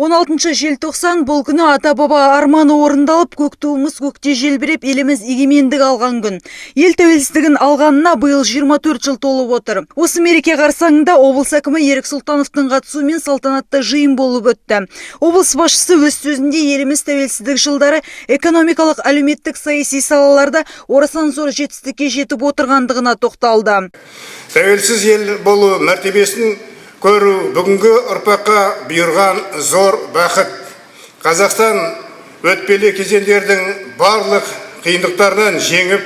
16 желтоқсан бұл күні ата-баба арманы орындалып, көк туымыз көкте желбіреп, еліміз егемендік алған күн. Ел тәуелсіздігін алғанына биыл 24 жыл толып отыр. Осы мереке қарсаңында облыс әкімі Ерік Сұлтановтың қатысуымен салтанатты жиын болып өтті. Облыс басшысы өз сөзінде еліміз тәуелсіздік жылдары экономикалық, әлеуметтік, саяси салаларда орасан зор жетістікке жетіп отырғандығына тоқталды. Тәуелсіз ел болу мәртебесін көру бүгінгі ұрпаққа бұйырған зор бақыт. Қазақстан өтпелі кезеңдердің барлық қиындықтардан жеңіп,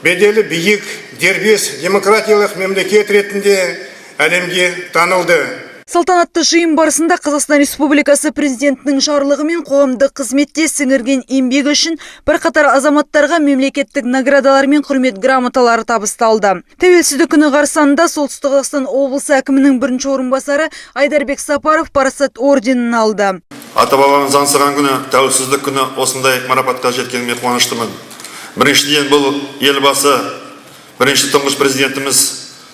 беделі биік, дербес демократиялық мемлекет ретінде әлемге танылды. Салтанатты жиын барысында Қазақстан Республикасы президентінің жарлығымен қоғамдық қызметте сіңірген еңбегі үшін бірқатар азаматтарға мемлекеттік наградалар мен құрмет грамоталары табысталды. Тәуелсіздік күні қарсаңында Солтүстік Қазақстан облысы әкімінің бірінші орынбасары Айдарбек Сапаров парасат орденін алды. Ата-бабамыз аңсаған күні, тәуелсіздік күні осындай марапатқа жеткеніме қуаныштымын. Біріншіден бұл елбасы, бірінші тұңғыш президентіміз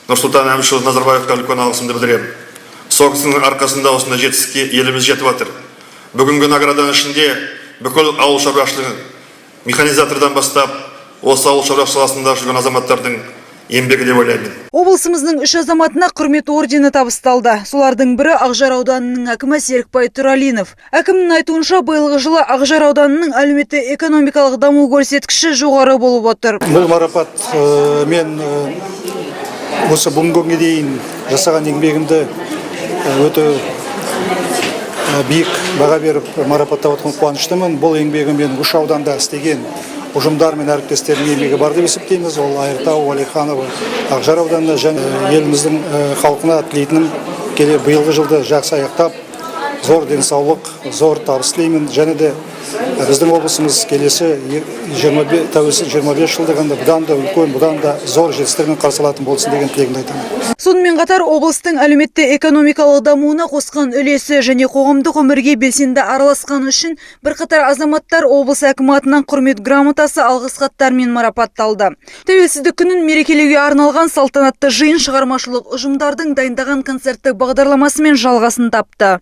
Нұрсұлтан Әбішұлы Назарбаевқа үлкен алғысымды білдіремін. Соғыстың арқасында осында жетістікке еліміз жетіп жатыр. Бүгінгі награданың ішінде бүкіл ауыл шаруашылығы механизатордан бастап, осы ауыл шаруашылығы саласында жүрген азаматтардың еңбегі деп ойлаймын. Облысымыздың 3 азаматына құрмет ордені табысталды. Солардың бірі Ақжар ауданының әкімі Серікбай Тұралинов. Әкімнің айтуынша, биылғы жылы Ақжар ауданының әлеуметтік экономикалық даму көрсеткіші жоғары болып отыр. Бұл марапат мен осы бүгінгі күнге дейін жасаған еңбегімді өте биік баға беріп марапаттап отырған қуаныштымын. Бұл еңбегім мен үш ауданда істеген ұжымдар мен әріптестердің еңбегі бар деп есептейміз. Ол Айыртау, Уәлиханова, Ақжар ауданында және еліміздің халқына тілейтінім биылғы жылды жақсы аяқтап, зор денсаулық, зор табыс тілеймін. Және де біздің облысымыз келесі тәуелсіз 25 жылдығында бұдан да үлкен, бұдан да зор жетістіктермен қарсы алатын болсын деген тілегімді айтамын. Сонымен қатар облыстың әлеуметтік экономикалық дамуына қосқан үлесі және қоғамдық өмірге белсенді араласқаны үшін бірқатар азаматтар облыс әкімі атынан құрмет грамотасы, алғыс хаттармен марапатталды. Тәуелсіздік күнін мерекелеуге арналған салтанатты жиын шығармашылық ұжымдардың дайындаған концерттік бағдарламасымен жалғасын тапты.